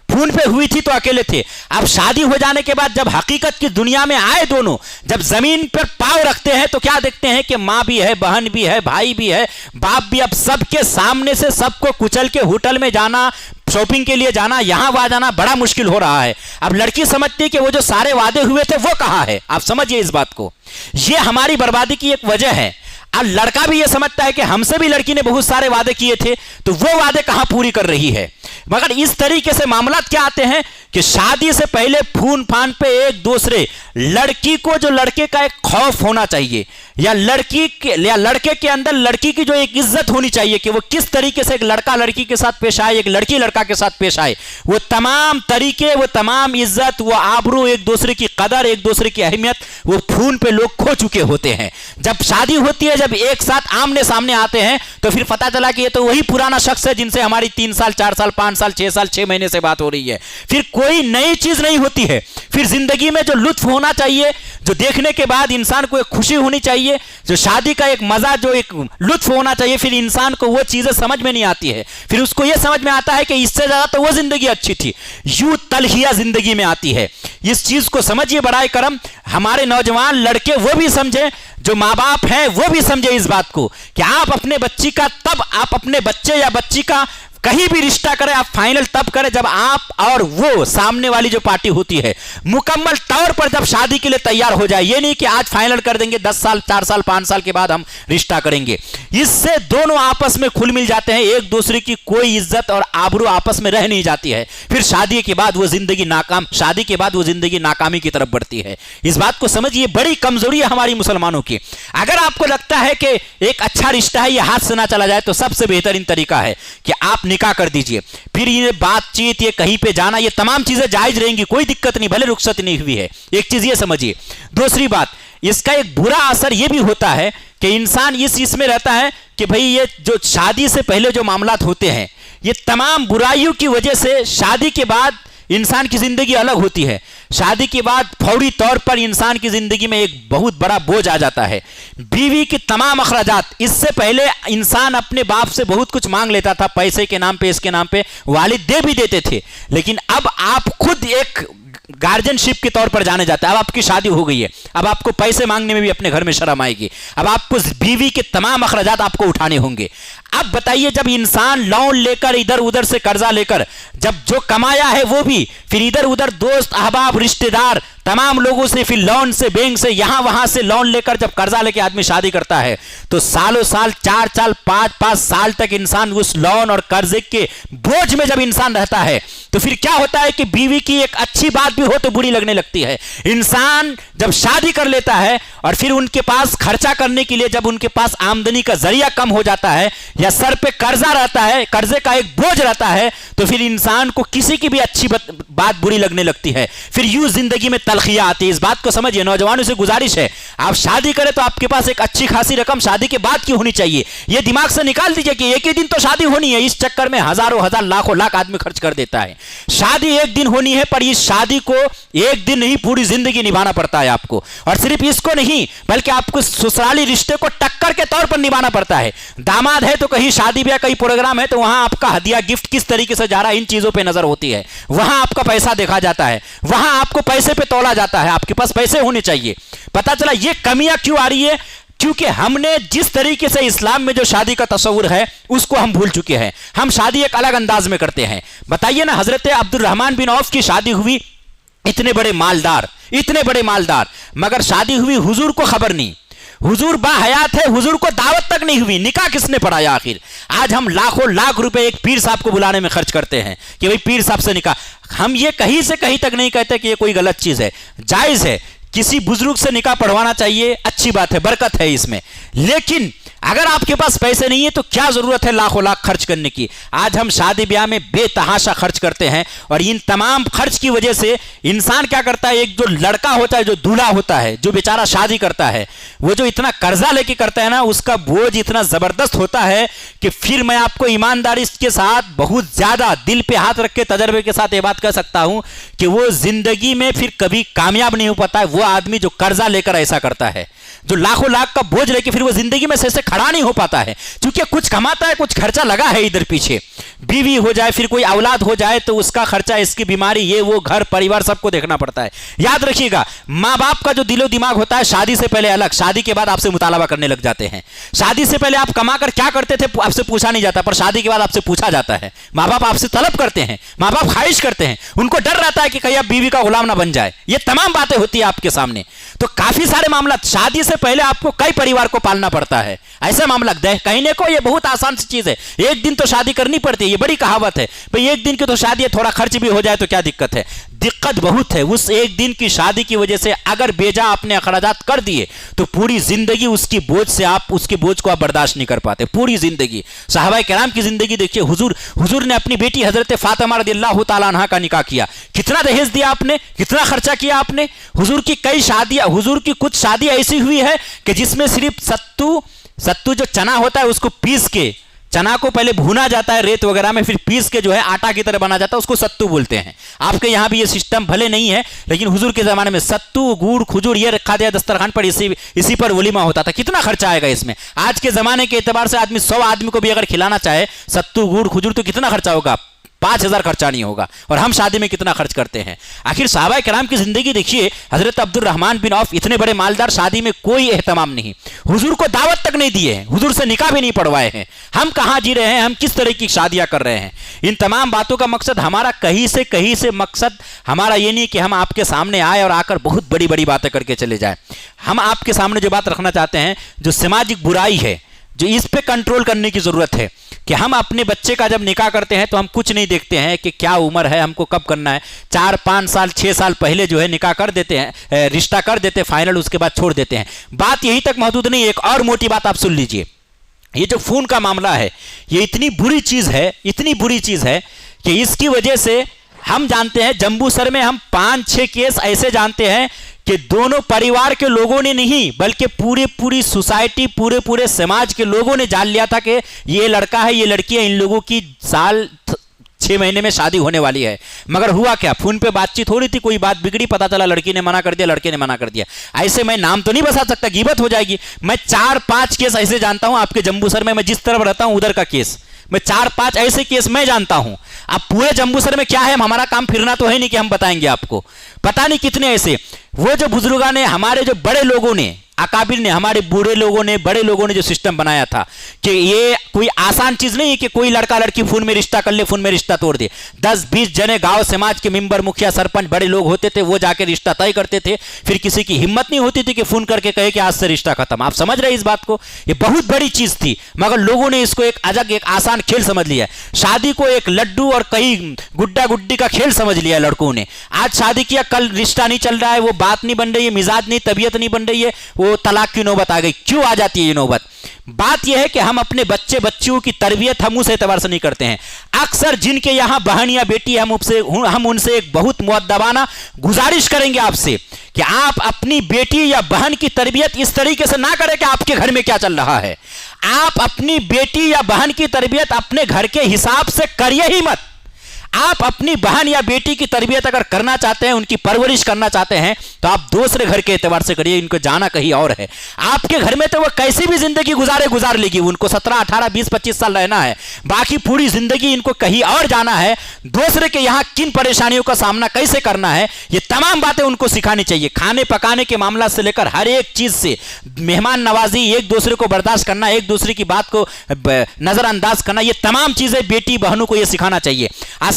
फोन पे हुई थी तो अकेले थे। अब शादी हो जाने के बाद जब हकीकत की दुनिया में आए दोनों, जब जमीन पर पांव रखते हैं तो क्या देखते हैं कि माँ भी है, बहन भी है, भाई भी है, बाप भी। अब सबके सामने से सबको कुचल के होटल में जाना, शॉपिंग के लिए जाना, यहां वहां जाना बड़ा मुश्किल हो रहा है। अब लड़की समझती है कि वो जो सारे वादे हुए थे वो कहां है। आप समझिए इस बात को, ये हमारी बर्बादी की एक वजह है। अब लड़का भी ये समझता है कि हमसे भी लड़की ने बहुत सारे वादे किए थे, तो वो वादे कहां पूरी कर रही है। मगर इस तरीके से मामलात क्या आते हैं कि शादी से पहले फून फान पे एक दूसरे, लड़की को जो लड़के का एक खौफ होना चाहिए, या लड़की के या लड़के के अंदर लड़की की जो एक इज्जत होनी चाहिए कि वो किस तरीके से एक लड़का लड़की के साथ पेश आए, एक लड़की लड़का के साथ पेश आए, वो तमाम तरीके, वो तमाम इज्जत, वो आबरू, एक दूसरे की कदर, एक दूसरे की अहमियत, वो खून पे लोग खो चुके होते हैं। जब शादी होती है, जब एक साथ आमने सामने आते हैं तो फिर पता चला कि ये तो वही पुराना शख्स है जिनसे हमारी 3 साल 4 साल 5 साल 6 साल 6 महीने से बात हो रही है। फिर कोई नई चीज नहीं होती है। फिर जिंदगी में जो लुत्फ होना चाहिए, जो देखने के बाद इंसान को एक खुशी होनी चाहिए, जो शादी का एक मजा, जो एक लुत्फ होना चाहिए, फिर इंसान को वो चीजें समझ में नहीं आती है। फिर उसको ये समझ में आता है कि इससे ज्यादा तो वो जिंदगी अच्छी थी। यूं तलखिया जिंदगी में आती है। इस चीज को समझिए बराए करम, हमारे नौजवान लड़के वो भी समझे, जो माँ बाप हैं वो भी समझे इस बात को कि आप अपने बच्ची का, तब आप अपने बच्चे या बच्ची का कहीं भी रिश्ता करें, आप फाइनल तब करें जब आप और वो सामने वाली जो पार्टी होती है मुकम्मल तौर पर जब शादी के लिए तैयार हो जाए। ये नहीं कि आज फाइनल कर देंगे, 10 साल 4 साल 5 साल के बाद हम रिश्ता करेंगे। इससे दोनों आपस में खुल मिल जाते हैं, एक दूसरे की कोई इज्जत और आबरू आपस में रह नहीं जाती है। फिर शादी के बाद वो जिंदगी नाकामी की तरफ बढ़ती है। इस बात को समझिए, बड़ी कमजोरी है हमारी मुसलमानों की। अगर आपको लगता है कि एक अच्छा रिश्ता है, ये हाथ से ना चला जाए, तो सबसे बेहतरीन तरीका है कि आप निकाह कर दीजिए। फिर ये बातचीत, ये कहीं पे जाना, ये तमाम चीजें जायज रहेंगी, कोई दिक्कत नहीं, भले रुखसत नहीं हुई है। एक चीज ये समझिए। दूसरी बात, इसका एक बुरा असर ये भी होता है कि इंसान इस चीज में रहता है कि भाई ये जो शादी से पहले जो मामलात होते हैं, ये तमाम बुराइयों की वजह से शादी के बाद इंसान की जिंदगी अलग होती है। शादी के बाद फौरी तौर पर इंसान की जिंदगी में एक बहुत बड़ा बोझ आ जाता है। बीवी की तमाम अखराजात, इससे पहले इंसान अपने बाप से बहुत कुछ मांग लेता था, पैसे के नाम पे, इसके नाम पे, वालिद दे भी देते थे। लेकिन अब आप खुद एक गार्जियनशिप के तौर पर जाने जाते हैं। अब आपकी शादी हो गई है, अब आपको पैसे मांगने में भी अपने घर में शर्म आएगी। अब आपको बीवी के तमाम अखराजात आपको उठाने होंगे। अब बताइए, जब इंसान लोन लेकर, इधर उधर से कर्जा लेकर, जब जो कमाया है वो भी, फिर इधर उधर दोस्त अहबाब रिश्तेदार तमाम लोगों से, फिर लोन से, बैंक से, यहां वहां से लोन लेकर जब कर्जा लेके आदमी शादी करता है, तो सालों साल, 4 साल 5 साल तक इंसान उस लोन और कर्जे के बोझ में जब इंसान रहता है, तो फिर क्या होता है कि बीवी की एक अच्छी बात भी हो तो बुरी लगने लगती है। इंसान जब शादी कर लेता है और फिर उनके पास खर्चा करने के लिए, जब उनके पास आमदनी का जरिया कम हो जाता है या सर पे कर्जा रहता है, कर्जे का एक बोझ रहता है, तो फिर इंसान को किसी की भी अच्छी बात बुरी लगने लगती है। फिर यूं जिंदगी में तलखियां आती है। इस बात को समझिए, नौजवानों से गुजारिश है, आप शादी करें तो आपके पास एक अच्छी खासी रकम शादी के बाद की होनी चाहिए। ये दिमाग से निकाल दीजिए कि एक ही दिन तो शादी होनी है। इस चक्कर में हजारों हजार लाखों लाख आदमी खर्च कर देता है। शादी एक दिन होनी है, पर इस शादी को एक दिन नहीं पूरी जिंदगी निभाना पड़ता है आपको। और सिर्फ इसको नहीं बल्कि आपको ससुराली रिश्ते को टक्कर के तौर पर निभाना पड़ता है। दामाद है तो कहीं शादी ब्याह कहीं प्रोग्राम है तो वहां आपका हदिया गिफ्ट किस तरीके से जा रहा है, इन चीजों पर नजर होती है। वहां आपका पैसा देखा जाता है, वहां आपको पैसे पे तोला जाता है। आपके पास पैसे होने चाहिए। पता चला ये कमियां क्यों आ रही है? क्योंकि हमने जिस तरीके से इस्लाम में जो शादी का तस्वुर है उसको हम भूल चुके हैं। हम शादी एक अलग अंदाज में करते हैं। बताइए ना, हजरत अब्दुर्रहमान बिन औफ की शादी हुई, इतने बड़े मालदार, मगर शादी हुई, हुजूर को खबर नहीं। हुजूर बाहयात है, हुजूर को दावत तक नहीं हुई। निकाह किसने पढ़ाया आखिर? आज हम लाखों लाख रुपए एक पीर साहब को बुलाने में खर्च करते हैं कि भाई पीर साहब से निकाह। हम ये कहीं से कहीं तक नहीं कहते कि ये कोई गलत चीज है, जायज है। किसी बुजुर्ग से निकाह पढ़वाना चाहिए, अच्छी बात है, बरकत है इसमें। लेकिन अगर आपके पास पैसे नहीं है तो क्या जरूरत है लाखों लाख खर्च करने की? आज हम शादी ब्याह में बेतहाशा खर्च करते हैं और इन तमाम खर्च की वजह से इंसान क्या करता है, एक जो लड़का होता है, जो दूल्हा होता है, जो बेचारा शादी करता है, वो जो इतना कर्जा लेके करता है ना, उसका बोझ इतना जबरदस्त होता है कि फिर मैं आपको ईमानदारी के साथ बहुत ज्यादा दिल पे हाथ रख के तजर्बे के साथ ये बात कह सकता हूं कि वो जिंदगी में फिर कभी कामयाब नहीं हो पाता है। वो आदमी जो कर्जा लेकर ऐसा करता है, जो लाखों लाख का बोझ लेके फिर वो जिंदगी में से खड़ा नहीं हो पाता है, क्योंकि कुछ कमाता है, कुछ खर्चा लगा है इधर पीछे। बीवी हो जाए, फिर कोई औलाद हो जाए तो उसका खर्चा, इसकी बीमारी, ये वो, घर परिवार सबको देखना पड़ता है। याद रखिएगा, माँ बाप का जो दिलो दिमाग होता है शादी से पहले अलग, शादी के बाद आपसे मुतालबा करने लग जाते हैं। शादी से पहले आप कमाकर क्या करते थे आपसे पूछा नहीं जाता, पर शादी के बाद आपसे पूछा जाता है। माँ बाप आपसे तलब करते हैं, माँ बाप ख्वाहिश करते हैं, उनको डर रहता है कि कहीं आप बीवी का गुलाम ना बन जाए। ये तमाम बातें होती है आपके सामने। तो काफी सारे मामला, शादी से पहले आपको कई परिवार को पालना पड़ता है। ऐसा मामला कहने को ये बहुत आसान सी चीज है, एक दिन तो शादी करनी पड़ती है, ये बड़ी कहावत है भाई, एक दिन की तो शादी है, थोड़ा खर्च भी हो जाए तो क्या दिक्कत है? दिक्कत बहुत है। उस एक दिन की शादी की वजह से अगर बेजा आपने अखराजात कर दिए तो पूरी जिंदगी उसकी बोझ से आप, उसके बोझ को आप बर्दाश्त नहीं कर पाते, पूरी जिंदगी। सहाबाए किराम की जिंदगी देखिए, हुजूर ने अपनी बेटी हजरत फातिमा रदियल्लाहु ताला अन्हा का निकाह किया। कितना दहेज दिया आपने, कितना खर्चा किया आपने? हुजूर की कई शादियां, हुजूर की कुछ शादी ऐसी हुई है कि जिसमें सिर्फ सत्तू जो चना होता है उसको पीस के, चना को पहले भुना जाता है रेत वगैरह में, फिर पीस के जो है आटा की तरह बना जाता है, उसको सत्तू बोलते हैं। आपके यहाँ भी ये सिस्टम भले नहीं है, लेकिन हुजूर के ज़माने में सत्तू, गुड़, खजूर ये रखा दिया दस्तरखान पर, इसी पर वलीमा होता था। कितना खर्चा आएगा इसमें? आज के ज़माने के एतबार से आदमी 100 आदमी को भी अगर खिलाना चाहे सत्तू, गुड़, खजूर, तो कितना खर्चा होगा? 5000 खर्चा नहीं होगा। और हम शादी में कितना खर्च करते हैं? आखिर सहाबाए किराम की जिंदगी देखिए, हजरत अब्दुर्रहमान बिन औफ इतने बड़े मालदार, शादी में कोई एहतमाम नहीं, हुजूर को दावत तक नहीं दिए हैं, हुजूर से निकाह भी नहीं पढ़वाए हैं। हम कहां जी रहे हैं, हम किस तरह की शादियां कर रहे हैं? इन तमाम बातों का मकसद हमारा कहीं से मकसद हमारा ये नहीं कि हम आपके सामने आए और आकर बहुत बड़ी बड़ी बातें करके चले जाए। हम आपके सामने जो बात रखना चाहते हैं, जो सामाजिक बुराई है, जो इस पे कंट्रोल करने की जरूरत है कि हम अपने बच्चे का जब निकाह करते हैं तो हम कुछ नहीं देखते हैं कि क्या उम्र है, हमको कब करना है। 4, 5 साल, 6 साल पहले जो है निकाह कर देते हैं, रिश्ता कर देते हैं फाइनल, उसके बाद छोड़ देते हैं। बात यही तक महदूद नहीं, एक और मोटी बात आप सुन लीजिए। ये जो खून का मामला है, ये इतनी बुरी चीज है कि इसकी वजह से हम जानते हैं, जंबूसर में हम 5-6 केस ऐसे जानते हैं कि दोनों परिवार के लोगों ने नहीं, बल्कि पूरी सोसाइटी, पूरे समाज के लोगों ने जान लिया था कि ये लड़का है, ये लड़की है, इन लोगों की साल 6 महीने में शादी होने वाली है। मगर हुआ क्या? फोन पे बातचीत हो रही थी, कोई बात बिगड़ी, पता चला लड़की ने मना कर दिया, लड़के ने मना कर दिया। ऐसे मैं नाम तो नहीं बता सकता, गीबत हो जाएगी। मैं 4-5 केस ऐसे जानता हूं आपके जंबूसर में, मैं जिस तरफ रहता हूं उधर का केस, मैं 4-5 ऐसे केस मैं जानता हूं। अब पूरे जंबूसर में क्या है, हमारा काम फिरना तो है नहीं कि हम बताएंगे आपको, पता नहीं कितने ऐसे। वो जो बुजुर्गा ने, हमारे जो बड़े लोगों ने, अकाबिर ने, हमारे बूढ़े लोगों ने, बड़े लोगों ने जो सिस्टम बनाया था कि ये कोई आसान चीज नहीं है कि कोई लड़का लड़की फोन में रिश्ता कर ले, फोन में रिश्ता तोड़ दे। 10-20 जने गांव समाज के मेंबर, मुखिया, सरपंच, बड़े लोग होते थे, वो जाके रिश्ता तय करते थे। फिर किसी की हिम्मत नहीं होती थी कि फोन करके कहे कि आज से रिश्ता खत्म। आप समझ रहे इस बात को? ये बहुत बड़ी चीज थी, मगर लोगों ने इसको एक आसान खेल समझ लिया। शादी को एक लड्डू और कहीं गुड्डा गुड्डी का खेल समझ लिया लड़कों ने। आज शादी किया, कल रिश्ता नहीं चल रहा है, वो बात नहीं बन रही है, मिजाज नहीं, तबीयत नहीं बन रही है, वो तो तलाक की नौबत आ गई। क्यों आ जाती है ये नौबत? बात यह है कि हम अपने बच्चे बच्चियों की तरबियत हम उस एतबार से नहीं करते हैं। अक्सर जिनके यहाँ बहन या बेटी हम उनसे एक बहुत मुअद्दबाना गुजारिश करेंगे आपसे कि आप अपनी बेटी या बहन की तरबियत इस तरीके से ना करें कि आपके घर में क्या चल रहा है। आप अपनी बेटी या बहन की तरबियत अपने घर के हिसाब से करिए ही मत। आप अपनी बहन या बेटी की तरबियत अगर करना चाहते हैं, उनकी परवरिश करना चाहते हैं, तो आप दूसरे घर के एतबार से करिए। इनको जाना कहीं और है। आपके घर में तो वो कैसी भी जिंदगी गुजार लेगी, उनको 17, 18, 20, 25 साल रहना है, बाकी पूरी जिंदगी इनको कहीं और जाना है। दूसरे के यहाँ किन परेशानियों का सामना कैसे करना है, ये तमाम बातें उनको सिखानी चाहिए। खाने पकाने के मामला से लेकर हर एक चीज से, मेहमान नवाजी, एक दूसरे को बर्दाश्त करना, एक दूसरे की बात को नजरअंदाज करना, ये तमाम चीजें बेटी बहनों को ये सिखाना चाहिए।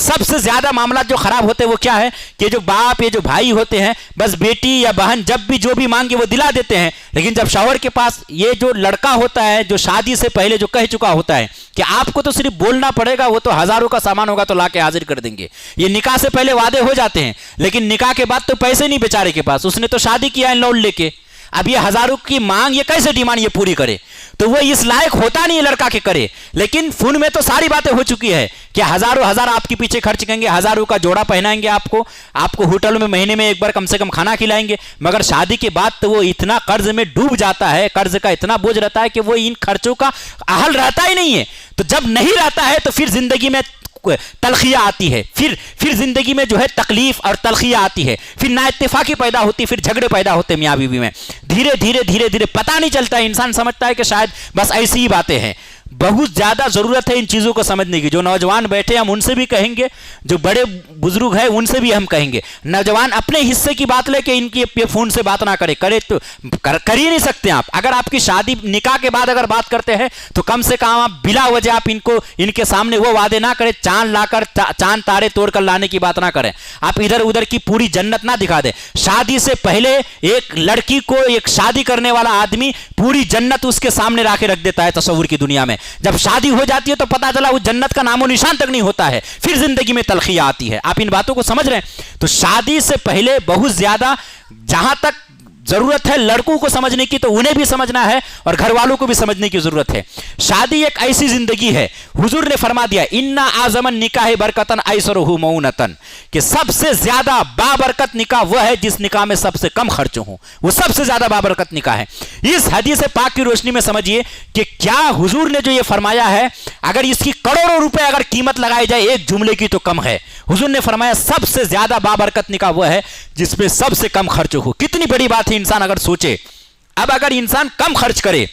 सबसे ज्यादा मामला जो खराब होते हैं वो क्या है कि जो बाप ये जो भाई होते हैं, बस बेटी या बहन जब भी जो भी मांगे वो दिला देते हैं, लेकिन जब शौहर के पास ये जो लड़का होता है जो शादी से पहले जो कह चुका होता है कि आपको तो सिर्फ बोलना पड़ेगा, वो तो हजारों का सामान होगा तो लाके हाजिर कर देंगे। ये निकाह से पहले वादे हो जाते हैं, लेकिन निकाह के बाद तो पैसे नहीं बेचारे के पास, उसने तो शादी किया है लोन लेके। अब ये हजारों की मांग, ये कैसे डिमांड ये पूरी करे? तो वो इस लायक होता नहीं है लड़का के करे। लेकिन फोन में तो सारी बातें हो चुकी है कि हजारों हजार आपके पीछे खर्च करेंगे, हजारों का जोड़ा पहनाएंगे, आपको होटल में महीने में एक बार कम से कम खाना खिलाएंगे। मगर शादी के बाद तो वो इतना कर्ज में डूब जाता है, कर्ज का इतना बोझ रहता है कि वो इन खर्चों का अहल रहता ही नहीं है। तो जब नहीं रहता है तो फिर जिंदगी में तलखियां आती है, फिर जिंदगी में जो है तकलीफ और तलखियां आती है, फिर नाइत्तेफाकी पैदा होती है, फिर झगड़े पैदा होते हैं मियां बीवी में। धीरे धीरे पता नहीं चलता है, इंसान समझता है कि शायद बस ऐसी ही बातें हैं। बहुत ज्यादा जरूरत है इन चीजों को समझने की। जो नौजवान बैठे हम उनसे भी कहेंगे, जो बड़े बुजुर्ग हैं उनसे भी हम कहेंगे, नौजवान अपने हिस्से की बात लेके इनकी फोन से बात ना करे तो कर ही नहीं सकते आप। अगर आपकी शादी निकाह के बाद अगर बात करते हैं तो कम से कम आप बिला वजह आप इनके सामने वो वादे ना करें, चांद तारे तोड़कर लाने की बात ना करें, आप इधर उधर की पूरी जन्नत ना दिखा दें। शादी से पहले एक लड़की को एक शादी करने वाला आदमी पूरी जन्नत उसके सामने लाके रख देता है तस्वुर की दुनिया में। जब शादी हो जाती है तो पता चला वो जन्नत का नामो निशान तक नहीं होता है, फिर जिंदगी में तलखियां आती है। आप इन बातों को समझ रहे हैं? तो शादी से पहले बहुत ज्यादा जहां तक जरूरत है लड़कों को समझने की, तो उन्हें भी समझना है और घर वालों को भी समझने की जरूरत है। शादी एक ऐसी जिंदगी है, हुजूर ने फरमा दिया इन्ना आजमन निकाह बरकतन ऐसरहु मऊनतन, कि सबसे ज्यादा बाबरकत निकाह वह है जिस निकाह में सबसे कम खर्च हो, वो सबसे ज्यादा बाबरकत निकाह है। इस हदीस पाक की रोशनी में समझिए कि क्या हुजूर ने जो ये फरमाया है, अगर इसकी करोड़ों रुपए अगर कीमत लगाई जाए एक जुमले की तो कम है। हुजूर ने फरमाया सबसे ज्यादा बाबरकत निकाह वह है जिसमें सबसे कम खर्च हो। कितनी बड़ी बात है इंसान अगर सोचे। अब अगर इंसान कम खर्च करे,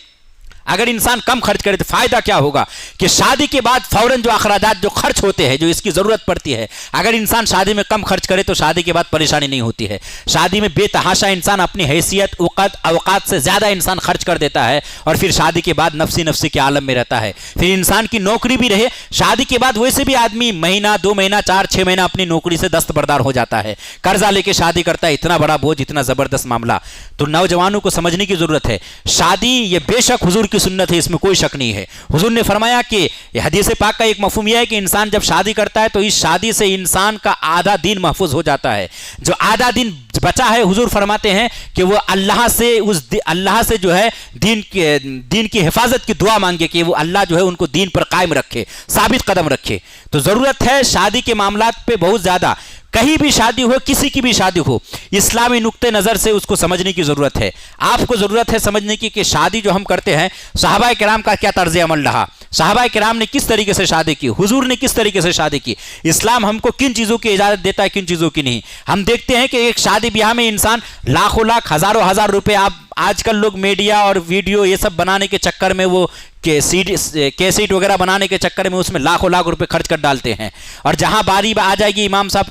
तो फायदा क्या होगा कि शादी के बाद फौरन जो अखराजात जो खर्च होते हैं, जो इसकी जरूरत पड़ती है, अगर इंसान शादी में कम खर्च करे तो शादी के बाद परेशानी नहीं होती है। शादी में बेतहाशा इंसान अपनी हैसियत औकात से ज्यादा इंसान खर्च कर देता है और फिर शादी के बाद नफ्सी के आलम में रहता है। फिर इंसान की नौकरी भी रहे, शादी के बाद वैसे भी आदमी महीना 2 महीना 4-6 महीना अपनी नौकरी से दस्तबरदार हो जाता है, कर्जा लेके शादी करता है। इतना बड़ा बोझ, इतना जबरदस्त मामला। तो नौजवानों को समझने की जरूरत है। शादी ये बेशक हुजूर की सुन्नत है, इसमें कोई शक नहीं है। हुजूर ने फरमाया कि हदीस पाक का एक मफहूम यह है कि इंसान जब शादी करता है तो इस शादी से इंसान का आधा दिन महफूज हो जाता है। जो आधा दिन बचा है, हुजूर फरमाते हैं कि वो अल्लाह से जो है दीन की हिफाजत की दुआ मांगे कि वो अल्लाह जो है उनको दीन पर कायम रखे, साबित कदम रखे। तो जरूरत है शादी के मामलात पे बहुत ज्यादा, कहीं भी शादी हो, किसी की भी शादी हो, इस्लामी नुक्ते नज़र से उसको समझने की ज़रूरत है। आपको ज़रूरत है समझने की कि शादी जो हम करते हैं, सहाबाए किराम का क्या तर्ज अमल रहा, सहाबाए किराम ने किस तरीके से शादी की, हुजूर ने किस तरीके से शादी की, इस्लाम हमको किन चीज़ों की इजाज़त देता है, किन चीज़ों की नहीं। हम देखते हैं कि एक शादी ब्याह में इंसान लाखों लाख हज़ारों हज़ार रुपये, आप आजकल लोग मीडिया और वीडियो ये सब बनाने के चक्कर में, वो कैसेट वगैरह बनाने के चक्कर में उसमें लाखों लाख रुपए खर्च कर डालते हैं। और जहां बारी आ जाएगी इमाम साहब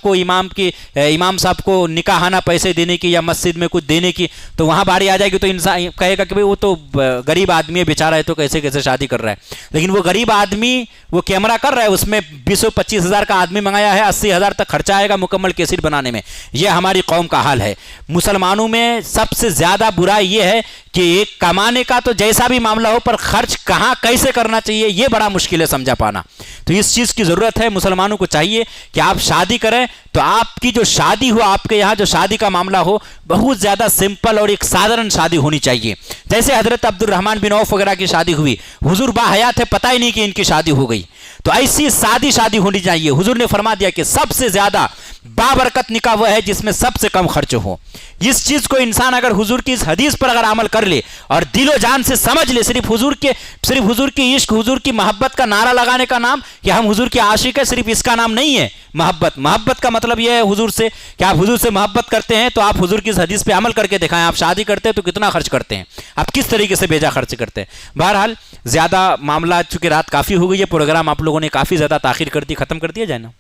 को निकाहाना पैसे देने की या मस्जिद में कुछ देने की, तो वहां बारी आ जाएगी तो इंसान कहेगा कि भाई वो तो गरीब आदमी है, बेचारा है, तो कैसे कैसे शादी कर रहा है। लेकिन वो गरीब आदमी वो कैमरा कर रहा है, उसमें 20-25 हज़ार का आदमी मंगाया है, 80 हज़ार तक खर्चा आएगा मुकम्मल कैसेट बनाने में। यह हमारी कौम का हाल है। मुसलमानों में सबसे ज्यादा बुराई यह है कि एक कमाने का तो जैसा भी मामला हो, पर खर्च कहां कैसे करना चाहिए ये बड़ा मुश्किल है समझा पाना। तो इस चीज़ की ज़रूरत है। मुसलमानों को चाहिए कि आप शादी करें तो आपकी जो शादी हो, आपके यहाँ जो शादी का मामला हो, बहुत ज़्यादा सिंपल और एक साधारण शादी होनी चाहिए। जैसे हज़रत अब्दुर्रहमान बिन औफ वगैरह की शादी हुई, हुजूर बाहयात है, पता ही नहीं कि इनकी शादी हो गई। तो ऐसी सादी शादी होनी चाहिए। हुजूर ने फरमा दिया कि सबसे ज़्यादा बाबरकत निकाह वह है जिसमें सबसे कम खर्च हो। इस चीज़ को इंसान अगर हुजूर की इस हदीस पर अगर अमल कर ले और दिलो जान से समझ ले, सिर्फ हुजूर की इश्क, हुजूर की मोहब्बत का नारा लगाने का नाम कि हम हुजूर के आशिक है, सिर्फ इसका नाम नहीं है मोहब्बत। मोहब्बत का मतलब यह है हुजूर से कि आप हुजूर से मोहब्बत करते हैं तो आप हुजूर की इस हदीस पे अमल करके दिखाएं। आप शादी करते हैं तो कितना खर्च करते हैं, आप किस तरीके से बेजा खर्च करते हैं। बहरहाल ज़्यादा मामला, चूंकि रात काफ़ी हो गई है, प्रोग्राम आप लोगों ने काफ़ी ज़्यादा ताखिर कर दी, ख़त्म कर दिया जाए ना,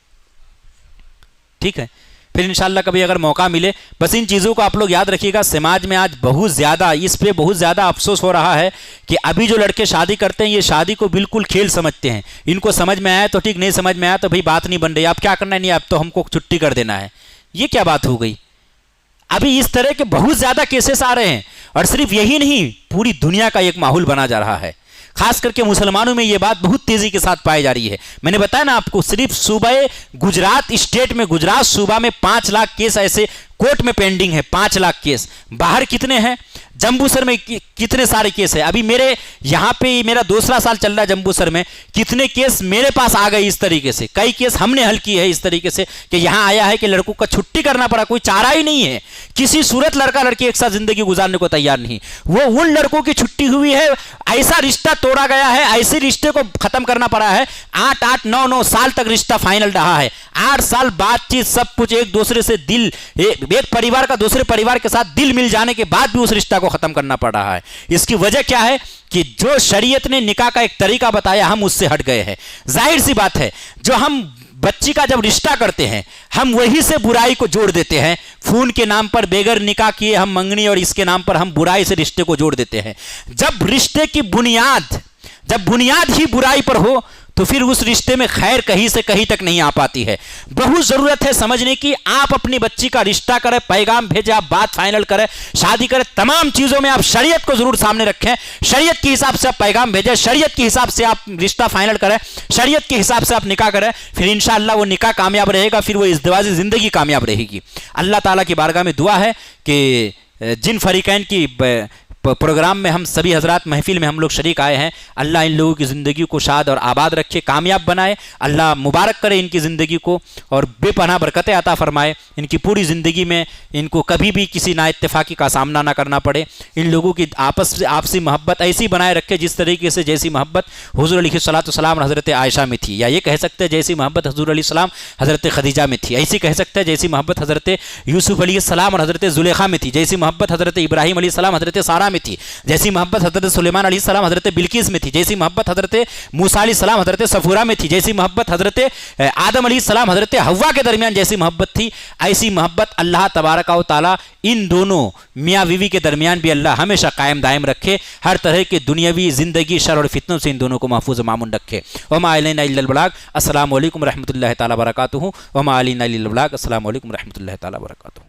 ठीक है। फिर इंशाल्लाह कभी अगर मौका मिले, बस इन चीज़ों को आप लोग याद रखिएगा। समाज में आज बहुत ज़्यादा इस पे बहुत ज़्यादा अफसोस हो रहा है कि अभी जो लड़के शादी करते हैं ये शादी को बिल्कुल खेल समझते हैं। इनको समझ में आया तो ठीक, नहीं समझ में आया तो भाई बात नहीं बन रही, अब क्या करना है, नहीं अब तो हमको छुट्टी कर देना है। ये क्या बात हो गई। अभी इस तरह के बहुत ज़्यादा केसेस आ रहे हैं और सिर्फ यही नहीं, पूरी दुनिया का एक माहौल बना जा रहा है। खास करके मुसलमानों में ये बात बहुत तेजी के साथ पाई जा रही है। मैंने बताया ना आपको, सिर्फ सूबे गुजरात स्टेट में, गुजरात सूबा में 5 लाख केस ऐसे कोर्ट में पेंडिंग है। 5 लाख केस। बाहर कितने हैं? जम्बूसर में कितने सारे केस है। अभी मेरे यहाँ पे मेरा दूसरा साल चल रहा है जम्बूसर में, कितने केस मेरे पास आ गए इस तरीके से। कई केस हमने हल किए हैं इस तरीके से कि यहाँ आया है कि लड़कों का छुट्टी करना पड़ा, कोई चारा ही नहीं है। किसी सूरत लड़का लड़की एक साथ जिंदगी गुजारने को तैयार नहीं, वो उन लड़कों की छुट्टी हुई है। ऐसा रिश्ता तोड़ा गया है, ऐसे रिश्ते को खत्म करना पड़ा है। 8-8, 9-9 साल तक रिश्ता फाइनल रहा है। 8 साल बातचीत सब कुछ, एक दूसरे से दिल, एक परिवार का दूसरे परिवार के साथ दिल मिल जाने के बाद भी उस रिश्ता को खत्म करना पड़ रहा है। इसकी वजह क्या है कि जो शरीयत ने निकाह का एक तरीका बताया हम उससे हट गए हैं। जाहिर सी बात है, जो हम बच्ची का जब रिश्ता करते हैं हम वही से बुराई को जोड़ देते हैं। खून के नाम पर बेगर निकाह किए हम मंगनी, और इसके नाम पर हम बुराई से रिश्ते को जोड़ देते हैं। जब रिश्ते की बुनियाद ही बुराई पर हो तो फिर उस रिश्ते में खैर कहीं से कहीं तक नहीं आ पाती है। बहुत जरूरत है समझने की। आप अपनी बच्ची का रिश्ता करें, पैगाम भेजें, आप बात फाइनल करें, शादी करें, तमाम चीजों में आप शरीयत को जरूर सामने रखें। शरीयत के हिसाब से आप पैगाम भेजें, शरीयत के हिसाब से आप रिश्ता फाइनल करें, शरीयत के हिसाब से आप निकाह करें। फिर इंशाअल्लाह वो निकाह कामयाब रहेगा, फिर वो इज़्दिवाजी जिंदगी कामयाब रहेगी। अल्लाह ताला की बारगाह में दुआ है कि जिन फरीकैन की प्रोग्राम में हम सभी हजरात महफिल में हम लोग शरीक आए हैं, अल्लाह इन लोगों की ज़िंदगी को शाद और आबाद रखे, कामयाब बनाए। अल्लाह मुबारक करे इनकी ज़िंदगी को और बेपनाह बरकतें अता फरमाए। इनकी पूरी ज़िंदगी में इनको कभी भी किसी नाइत्तेफाकी का सामना ना करना पड़े। इन लोगों की आपसी मोहब्बत ऐसी बनाए रखे जिस तरीके से जैसी मोहब्बत हुज़ूर अलैहिस्सलाम और हज़रत आयशा में थी, या ये कह सकते हैं जैसी मोहब्बत हुज़ूर अलैहिस्सलाम हज़रत खदीजा में थी। ऐसी कह सकते हैं जैसी मोहब्बत हज़रत यूसुफ अलैहिस्सलाम और हज़रत ज़ुलेखा में थी, जैसी मोहब्बत हज़रत इब्राहीम अलैहिस्सलाम हज़रत सारा में थी, जैसी मोहब्बत हज़रत सुलेमान अलैहिस्सलाम हज़रत बिल्किस में थी, जैसी मोहब्बत हज़रत मूसा अलैहिस्सलाम हज़रत सफूरा में थी, जैसी मोहब्बत हज़रत आदम अलैहिस्सलाम हज़रत हव्वा के दरमियान जैसी मोहब्बत थी, ऐसी मोहब्बत अल्लाह तबारक व तआला इन दोनों मियाँ बीवी के दरमियान भी अल्लाह हमेशा कायम दायम रखे। हर तरह के दुनियावी ज़िंदगी शर और फितनों से इन दोनों को महफूज मामून रखे। वमा अलैना इल्लल बलाग। अस्सलामु अलैकुम रहमतुल्लाहि तआला बरकातुहू। वमा अलैना इल्लल बलाग। अस्सलामु अलैकुम रहमतुल्लाहि तआला बरकातुहू।